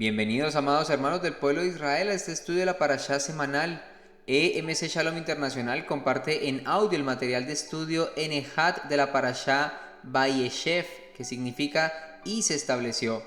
Bienvenidos, amados hermanos del pueblo de Israel, a este estudio de la Parashá semanal. EMC Shalom Internacional comparte en audio el material de estudio Enehat de la Parashá Vayeshev, que significa y se estableció.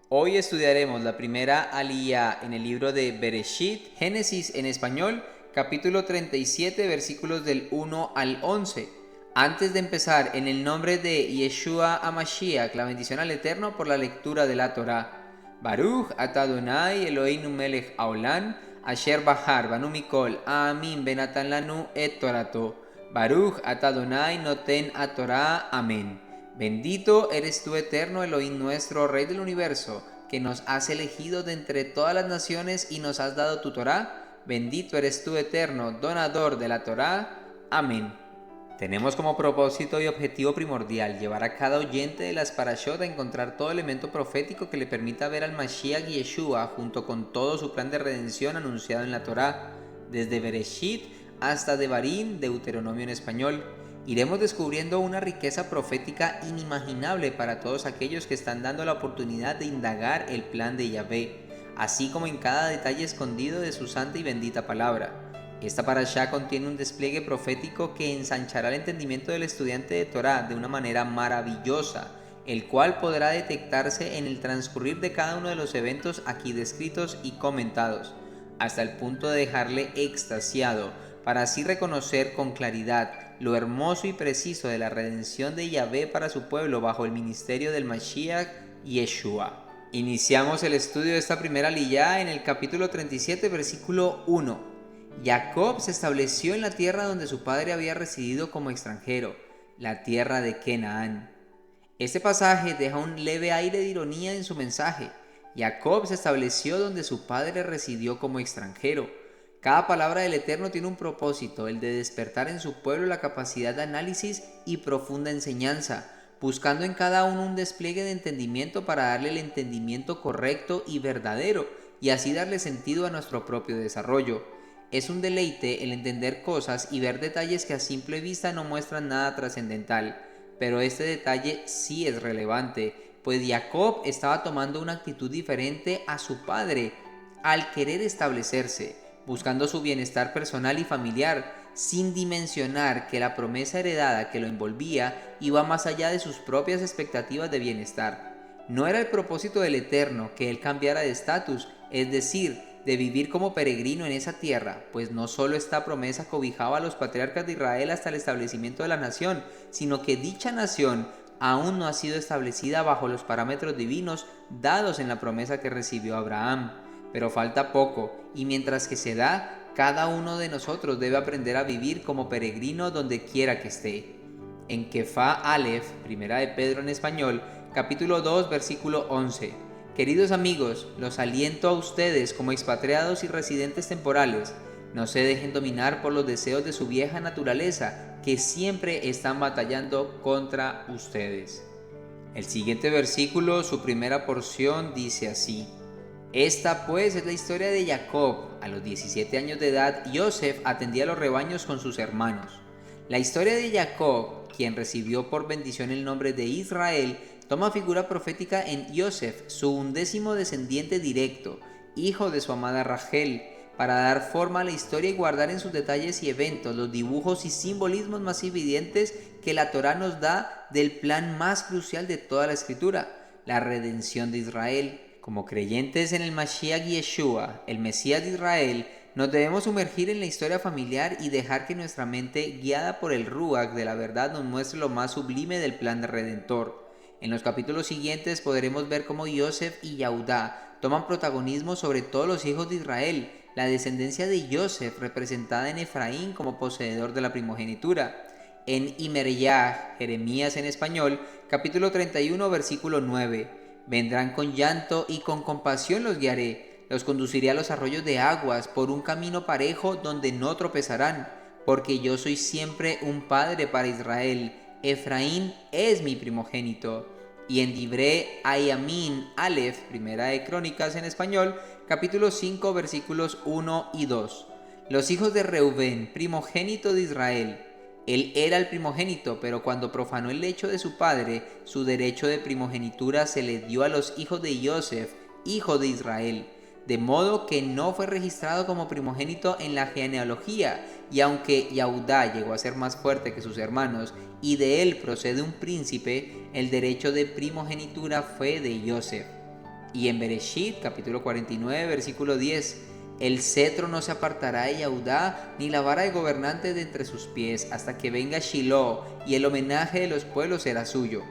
Hoy estudiaremos la primera aliyá en el libro de Bereshit, Génesis en español, capítulo 37, versículos del 1 al 11. Antes de empezar, en el nombre de Yeshua HaMashiach, la bendición al Eterno por la lectura de la Torá. Baruch atah Adonai Eloheinu melech haolam, asher bahar banu mikol ha'amim benatan lanu et torato. Baruch atah Adonai noten haTorá. Amén. Bendito eres tú, eterno Elohim nuestro, Rey del universo, que nos has elegido de entre todas las naciones y nos has dado tu Torá. Bendito eres tú, eterno, donador de la Torá. Amén. Tenemos como propósito y objetivo primordial llevar a cada oyente de las Parashot a encontrar todo elemento profético que le permita ver al Mashiach y Yeshua junto con todo su plan de redención anunciado en la Torá, desde Bereshit hasta Devarim, Deuteronomio en español. Iremos descubriendo una riqueza profética inimaginable para todos aquellos que están dando la oportunidad de indagar el plan de Yahvé, así como en cada detalle escondido de su santa y bendita palabra. Esta parashá contiene un despliegue profético que ensanchará el entendimiento del estudiante de Torá de una manera maravillosa, el cual podrá detectarse en el transcurrir de cada uno de los eventos aquí descritos y comentados, hasta el punto de dejarle extasiado, para así reconocer con claridad lo hermoso y preciso de la redención de Yahvé para su pueblo bajo el ministerio del Mashiach Yeshua. Iniciamos el estudio de esta primera aliyá en el capítulo 37, versículo 1. Jacob se estableció en la tierra donde su padre había residido como extranjero, la tierra de Canaán. Este pasaje deja un leve aire de ironía en su mensaje. Jacob se estableció donde su padre residió como extranjero. Cada palabra del Eterno tiene un propósito, el de despertar en su pueblo la capacidad de análisis y profunda enseñanza, buscando en cada uno un despliegue de entendimiento para darle el entendimiento correcto y verdadero, y así darle sentido a nuestro propio desarrollo. Es un deleite el entender cosas y ver detalles que a simple vista no muestran nada trascendental, pero este detalle sí es relevante, pues Jacob estaba tomando una actitud diferente a su padre al querer establecerse, buscando su bienestar personal y familiar, sin dimensionar que la promesa heredada que lo envolvía iba más allá de sus propias expectativas de bienestar. No era el propósito del Eterno que él cambiara de estatus, es decir, de vivir como peregrino en esa tierra, pues no solo esta promesa cobijaba a los patriarcas de Israel hasta el establecimiento de la nación, sino que dicha nación aún no ha sido establecida bajo los parámetros divinos dados en la promesa que recibió Abraham. Pero falta poco, y mientras que se da, cada uno de nosotros debe aprender a vivir como peregrino donde quiera que esté. En Kefá Aleph, primera de Pedro en español, capítulo 2, versículo 11. Queridos amigos, los aliento a ustedes como expatriados y residentes temporales. No se dejen dominar por los deseos de su vieja naturaleza, que siempre están batallando contra ustedes. El siguiente versículo, su primera porción, dice así. Esta pues es la historia de Jacob. A los 17 años de edad, Yosef atendía los rebaños con sus hermanos. La historia de Jacob, quien recibió por bendición el nombre de Israel, toma figura profética en Yosef, su 11º descendiente directo, hijo de su amada Rachel, para dar forma a la historia y guardar en sus detalles y eventos los dibujos y simbolismos más evidentes que la Torá nos da del plan más crucial de toda la Escritura, la redención de Israel. Como creyentes en el Mashiach Yeshua, el Mesías de Israel, nos debemos sumergir en la historia familiar y dejar que nuestra mente, guiada por el Ruach de la verdad, nos muestre lo más sublime del plan redentor. En los capítulos siguientes podremos ver cómo Yosef y Yahudá toman protagonismo sobre todos los hijos de Israel, la descendencia de Yosef representada en Efraín como poseedor de la primogenitura. En Imeryah, Jeremías en español, capítulo 31, versículo 9. Vendrán con llanto y con compasión los guiaré, los conduciré a los arroyos de aguas por un camino parejo donde no tropezarán, porque yo soy siempre un padre para Israel. Efraín es mi primogénito. Y en Divrei Ayamin Aleph, primera de Crónicas en español, capítulo 5, versículos 1 y 2. Los hijos de Reubén, primogénito de Israel. Él era el primogénito, pero cuando profanó el lecho de su padre, su derecho de primogenitura se le dio a los hijos de Yosef, hijo de Israel, de modo que no fue registrado como primogénito en la genealogía, y aunque Yahudá llegó a ser más fuerte que sus hermanos, y de él procede un príncipe, el derecho de primogenitura fue de Yosef. Y en Bereshit, capítulo 49, versículo 10, el cetro no se apartará de Yahudá, ni la vara de gobernante de entre sus pies, hasta que venga Shiloh, y el homenaje de los pueblos será suyo.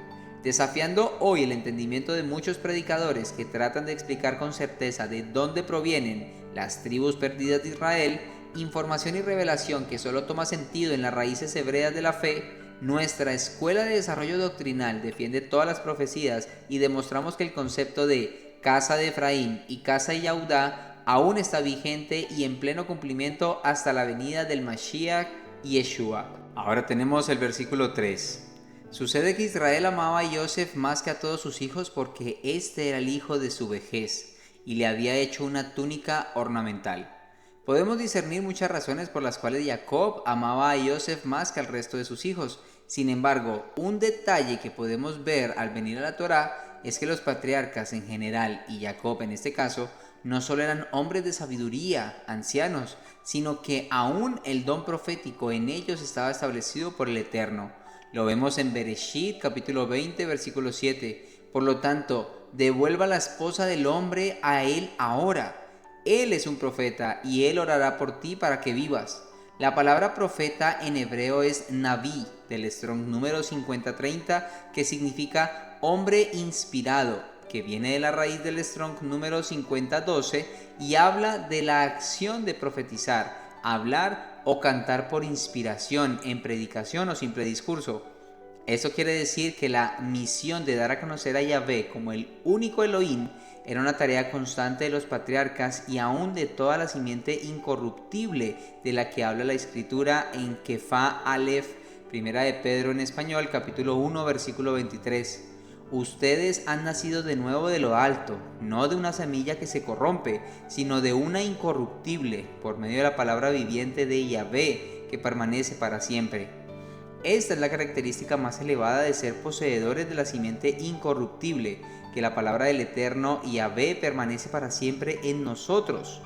Desafiando hoy el entendimiento de muchos predicadores que tratan de explicar con certeza de dónde provienen las tribus perdidas de Israel, información y revelación que solo toma sentido en las raíces hebreas de la fe, nuestra escuela de desarrollo doctrinal defiende todas las profecías y demostramos que el concepto de casa de Efraín y casa de Yahudá aún está vigente y en pleno cumplimiento hasta la venida del Mashiach y Yeshua. Ahora tenemos el versículo 3. Sucede que Israel amaba a Yosef más que a todos sus hijos porque este era el hijo de su vejez y le había hecho una túnica ornamental. Podemos discernir muchas razones por las cuales Jacob amaba a Yosef más que al resto de sus hijos. Sin embargo, un detalle que podemos ver al venir a la Torá es que los patriarcas en general, y Jacob en este caso, no solo eran hombres de sabiduría, ancianos, sino que aún el don profético en ellos estaba establecido por el Eterno. Lo vemos en Bereshit, capítulo 20, versículo 7. Por lo tanto, devuelva la esposa del hombre a él ahora. Él es un profeta y él orará por ti para que vivas. La palabra profeta en hebreo es Naví, del Strong número 5030, que significa hombre inspirado, que viene de la raíz del Strong número 5012 y habla de la acción de profetizar, hablar o cantar por inspiración en predicación o simple discurso. Eso quiere decir que la misión de dar a conocer a Yahvé como el único Elohim era una tarea constante de los patriarcas y aún de toda la simiente incorruptible de la que habla la escritura en Kefá Aleph, primera de Pedro en español, capítulo 1, versículo 23. Ustedes han nacido de nuevo de lo alto, no de una semilla que se corrompe, sino de una incorruptible, por medio de la palabra viviente de Yahvé, que permanece para siempre. Esta es la característica más elevada de ser poseedores de la simiente incorruptible, que la palabra del Eterno Yahvé permanece para siempre en nosotros.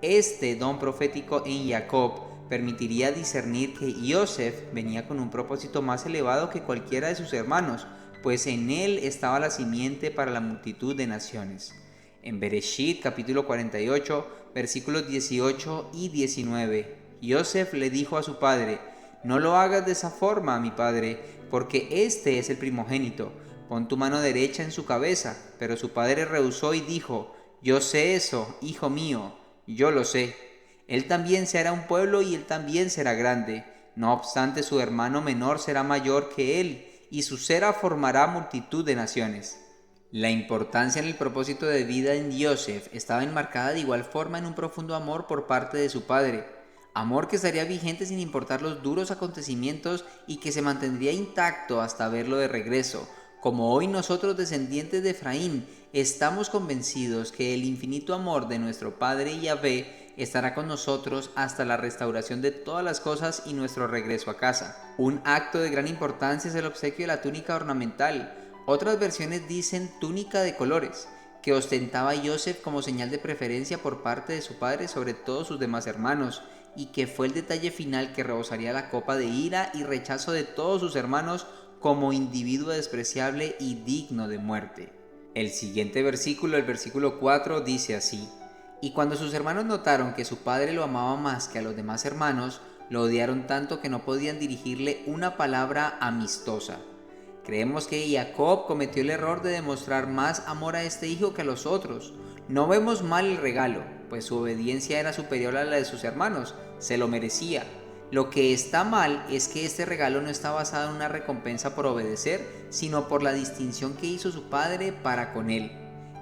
Este don profético en Jacob permitiría discernir que Yosef venía con un propósito más elevado que cualquiera de sus hermanos, pues en él estaba la simiente para la multitud de naciones. En Bereshit capítulo 48, versículos 18 y 19, Yosef le dijo a su padre: no lo hagas de esa forma, mi padre, porque este es el primogénito. Pon tu mano derecha en su cabeza. Pero su padre rehusó y dijo: yo sé eso, hijo mío, yo lo sé. Él también se hará un pueblo y él también será grande. No obstante, su hermano menor será mayor que él, y su cera formará multitud de naciones. La importancia en el propósito de vida en Yosef estaba enmarcada de igual forma en un profundo amor por parte de su padre. Amor que estaría vigente sin importar los duros acontecimientos y que se mantendría intacto hasta verlo de regreso. Como hoy nosotros, descendientes de Efraín, estamos convencidos que el infinito amor de nuestro Padre Yahvé estará con nosotros hasta la restauración de todas las cosas y nuestro regreso a casa. Un acto de gran importancia es el obsequio de la túnica ornamental. Otras versiones dicen túnica de colores, que ostentaba Yosef como señal de preferencia por parte de su padre sobre todos sus demás hermanos, y que fue el detalle final que rebosaría la copa de ira y rechazo de todos sus hermanos como individuo despreciable y digno de muerte. El siguiente versículo, el versículo 4, dice así: y cuando sus hermanos notaron que su padre lo amaba más que a los demás hermanos, lo odiaron tanto que no podían dirigirle una palabra amistosa. Creemos que Jacob cometió el error de demostrar más amor a este hijo que a los otros. No vemos mal el regalo, pues su obediencia era superior a la de sus hermanos, se lo merecía. Lo que está mal es que este regalo no está basado en una recompensa por obedecer, sino por la distinción que hizo su padre para con él.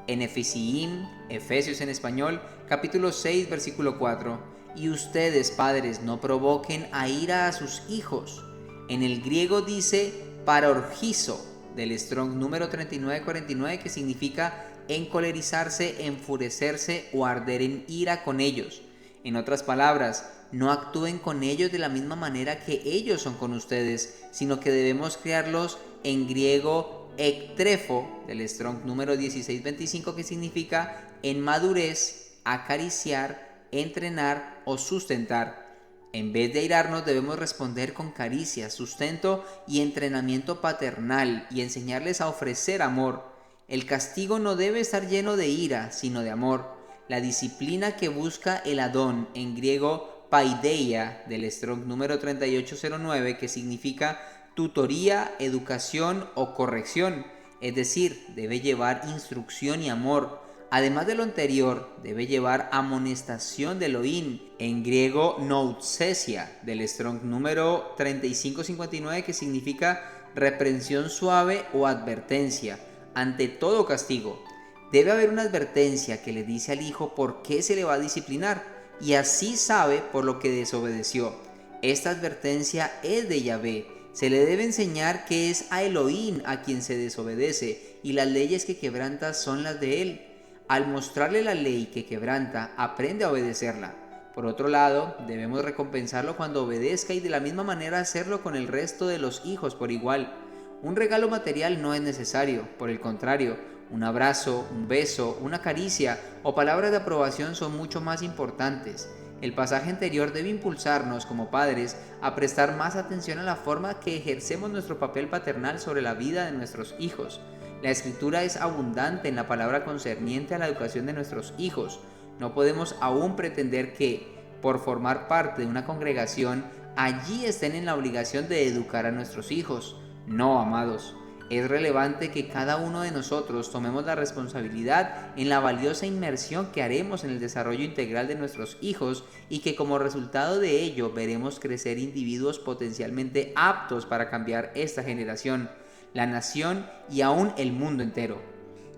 En Efesios en español, capítulo 6, versículo 4, y ustedes, padres, no provoquen a ira a sus hijos. En el griego dice parorgizo, del Strong número 3949, que significa encolerizarse, enfurecerse o arder en ira con ellos. En otras palabras, no actúen con ellos de la misma manera que ellos son con ustedes, sino que debemos criarlos en griego ektrefo, del Strong número 1625, que significa en madurez, acariciar, entrenar o sustentar. En vez de airarnos debemos responder con caricias, sustento y entrenamiento paternal y enseñarles a ofrecer amor. El castigo no debe estar lleno de ira, sino de amor. La disciplina que busca el Adón, en griego paideia, del Strong número 3809, que significa tutoría, educación o corrección, es decir, debe llevar instrucción y amor. Además de lo anterior, debe llevar amonestación de Elohim, en griego noutsesia, del Strong número 3559, que significa reprensión suave o advertencia. Ante todo castigo, debe haber una advertencia que le dice al hijo por qué se le va a disciplinar, y así sabe por lo que desobedeció. Esta advertencia es de Yahvé. Se le debe enseñar que es a Elohim a quien se desobedece, y las leyes que quebranta son las de él. Al mostrarle la ley que quebranta, aprende a obedecerla. Por otro lado, debemos recompensarlo cuando obedezca y de la misma manera hacerlo con el resto de los hijos por igual. Un regalo material no es necesario, por el contrario, un abrazo, un beso, una caricia o palabras de aprobación son mucho más importantes. El pasaje anterior debe impulsarnos como padres a prestar más atención a la forma que ejercemos nuestro papel paternal sobre la vida de nuestros hijos. La Escritura es abundante en la palabra concerniente a la educación de nuestros hijos. No podemos aún pretender que, por formar parte de una congregación, allí estén en la obligación de educar a nuestros hijos. No, amados. Es relevante que cada uno de nosotros tomemos la responsabilidad en la valiosa inmersión que haremos en el desarrollo integral de nuestros hijos y que como resultado de ello veremos crecer individuos potencialmente aptos para cambiar esta generación, la nación y aún el mundo entero.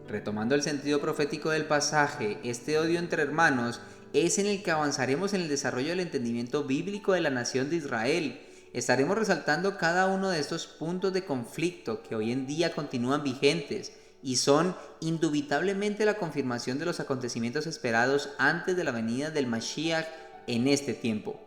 Retomando el sentido profético del pasaje, este odio entre hermanos es en el que avanzaremos en el desarrollo del entendimiento bíblico de la nación de Israel. Estaremos resaltando cada uno de estos puntos de conflicto que hoy en día continúan vigentes y son indubitablemente la confirmación de los acontecimientos esperados antes de la venida del Mashiach en este tiempo.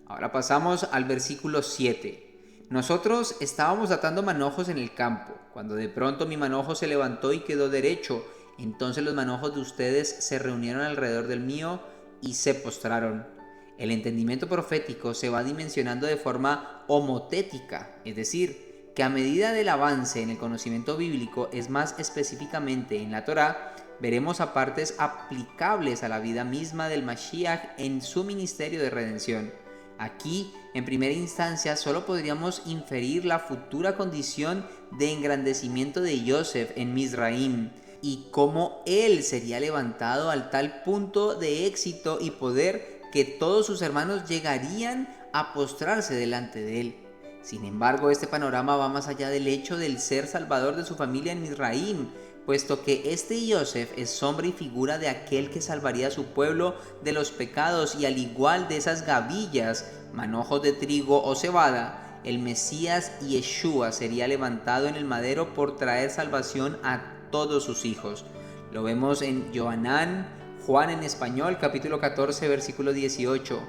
Ahora pasamos al versículo 7. Nosotros estábamos atando manojos en el campo, cuando de pronto mi manojo se levantó y quedó derecho. Entonces los manojos de ustedes se reunieron alrededor del mío y se postraron. El entendimiento profético se va dimensionando de forma homotética, es decir, que a medida del avance en el conocimiento bíblico, es más específicamente en la Torá, veremos apartes aplicables a la vida misma del Mashiach en su ministerio de redención. Aquí, en primera instancia, solo podríamos inferir la futura condición de engrandecimiento de Yosef en Mizraim y cómo él sería levantado al tal punto de éxito y poder que todos sus hermanos llegarían a postrarse delante de él. Sin embargo, este panorama va más allá del hecho del ser salvador de su familia en Mizraim, puesto que este Yosef es sombra y figura de aquel que salvaría a su pueblo de los pecados, y al igual de esas gavillas, manojos de trigo o cebada, el Mesías Yeshua sería levantado en el madero por traer salvación a todos sus hijos. Lo vemos en Yohanan, Juan en español, capítulo 14, versículo 18.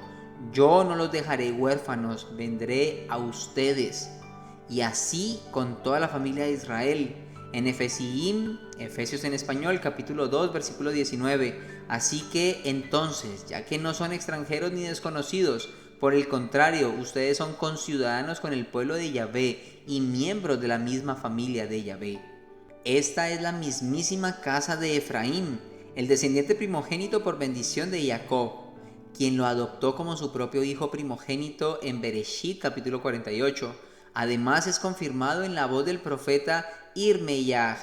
Yo no los dejaré huérfanos, vendré a ustedes. Y así con toda la familia de Israel. En Efesios en español, capítulo 2, versículo 19. Así que entonces, ya que no son extranjeros ni desconocidos, por el contrario, ustedes son conciudadanos con el pueblo de Yahvé y miembros de la misma familia de Yahvé. Esta es la mismísima casa de Efraín, el descendiente primogénito por bendición de Jacob, quien lo adoptó como su propio hijo primogénito en Bereshit capítulo 48. Además es confirmado en la voz del profeta Irmeyah,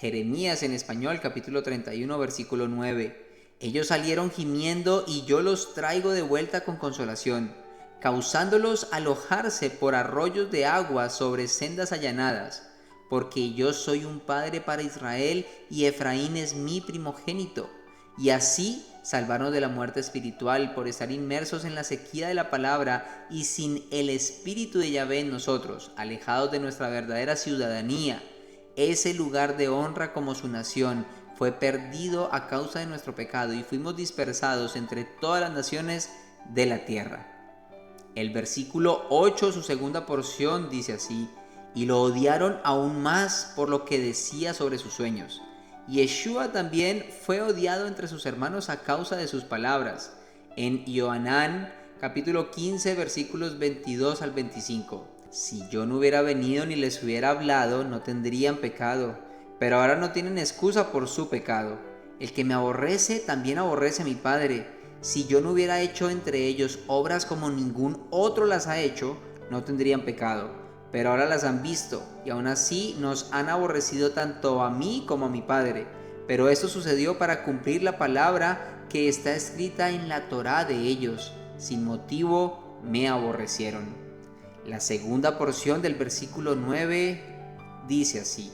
Jeremías en español capítulo 31 versículo 9. Ellos salieron gimiendo y yo los traigo de vuelta con consolación, causándolos alojarse por arroyos de agua sobre sendas allanadas. Porque yo soy un padre para Israel y Efraín es mi primogénito. Y así salvarnos de la muerte espiritual por estar inmersos en la sequía de la palabra y sin el Espíritu de Yahvé en nosotros, alejados de nuestra verdadera ciudadanía. Ese lugar de honra como su nación fue perdido a causa de nuestro pecado y fuimos dispersados entre todas las naciones de la tierra. El versículo 8, su segunda porción, dice así: y lo odiaron aún más por lo que decía sobre sus sueños. Yeshua también fue odiado entre sus hermanos a causa de sus palabras. En Johanán, capítulo 15, versículos 22 al 25. Si yo no hubiera venido ni les hubiera hablado, no tendrían pecado, pero ahora no tienen excusa por su pecado. El que me aborrece, también aborrece a mi Padre. Si yo no hubiera hecho entre ellos obras como ningún otro las ha hecho, no tendrían pecado. Pero ahora las han visto, y aún así nos han aborrecido tanto a mí como a mi Padre. Pero esto sucedió para cumplir la palabra que está escrita en la Torá de ellos. Sin motivo me aborrecieron. La segunda porción del versículo 9 dice así: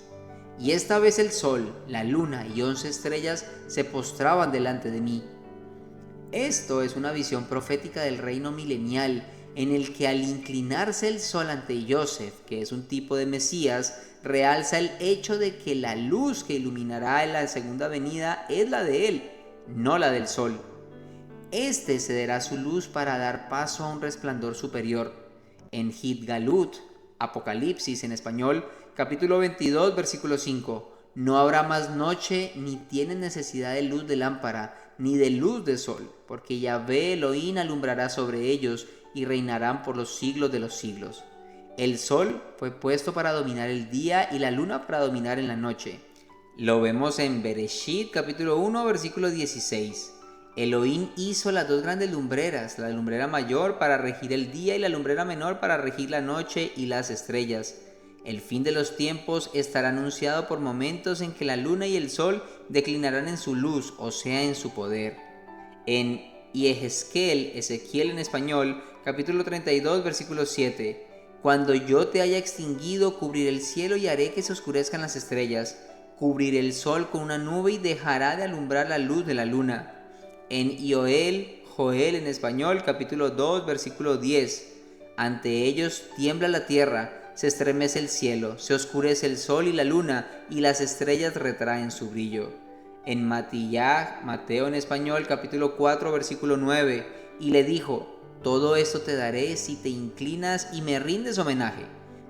y esta vez el sol, la luna y 11 estrellas se postraban delante de mí. Esto es una visión profética del reino milenial, en el que al inclinarse el sol ante Joseph, que es un tipo de Mesías, realza el hecho de que la luz que iluminará en la segunda venida es la de él, no la del sol. Este cederá su luz para dar paso a un resplandor superior. En Hidgalut, Apocalipsis en español, capítulo 22, versículo 5, no habrá más noche, ni tienen necesidad de luz de lámpara, ni de luz de sol, porque Yahvé Elohim alumbrará sobre ellos y reinarán por los siglos de los siglos. El sol fue puesto para dominar el día y la luna para dominar en la noche. Lo vemos en Bereshit, capítulo 1, versículo 16. Elohim hizo las dos grandes lumbreras, la lumbrera mayor para regir el día y la lumbrera menor para regir la noche y las estrellas. El fin de los tiempos estará anunciado por momentos en que la luna y el sol declinarán en su luz, o sea, en su poder. En Yehezkel, Ezequiel en español, capítulo 32, versículo 7. Cuando yo te haya extinguido, cubriré el cielo y haré que se oscurezcan las estrellas. Cubriré el sol con una nube y dejará de alumbrar la luz de la luna. En Joel en español, capítulo 2, versículo 10. Ante ellos tiembla la tierra, se estremece el cielo, se oscurece el sol y la luna, y las estrellas retraen su brillo. En Mateo en español, capítulo 4, versículo 9. Y le dijo: todo esto te daré si te inclinas y me rindes homenaje.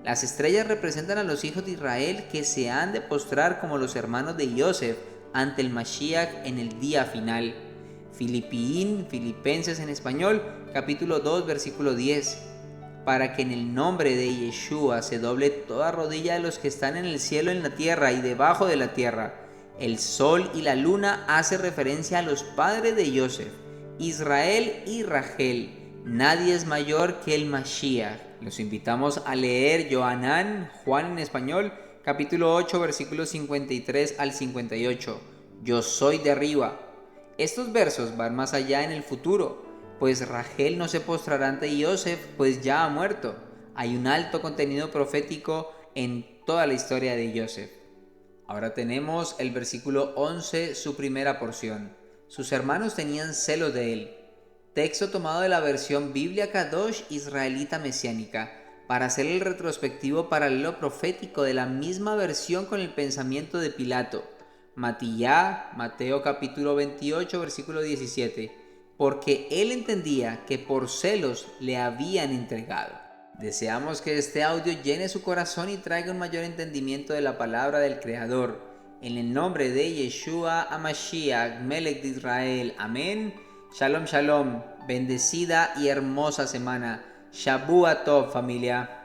Las estrellas representan a los hijos de Israel que se han de postrar como los hermanos de Joseph ante el Mashiach en el día final. Filipenses en español, capítulo 2, versículo 10. Para que en el nombre de Yeshua se doble toda rodilla de los que están en el cielo, en la tierra y debajo de la tierra. El sol y la luna hace referencia a los padres de Joseph, Israel y Rachel. Nadie es mayor que el Mashiach. Los invitamos a leer Johanán, Juan en español, capítulo 8, versículos 53 al 58. Yo soy de arriba. Estos versos van más allá en el futuro, pues Rachel no se postrará ante Joseph, pues ya ha muerto. Hay un alto contenido profético en toda la historia de Joseph. Ahora tenemos el versículo 11, su primera porción. Sus hermanos tenían celos de él. Texto tomado de la versión Biblia Kadosh israelita mesiánica, para hacer el retrospectivo paralelo profético de la misma versión con el pensamiento de Pilato. Mateo capítulo 28, versículo 17, porque él entendía que por celos le habían entregado. Deseamos que este audio llene su corazón y traiga un mayor entendimiento de la palabra del Creador. En el nombre de Yeshua HaMashiach, Melech de Israel. Amén. Shalom, shalom. Bendecida y hermosa semana. Shabua Tov, familia.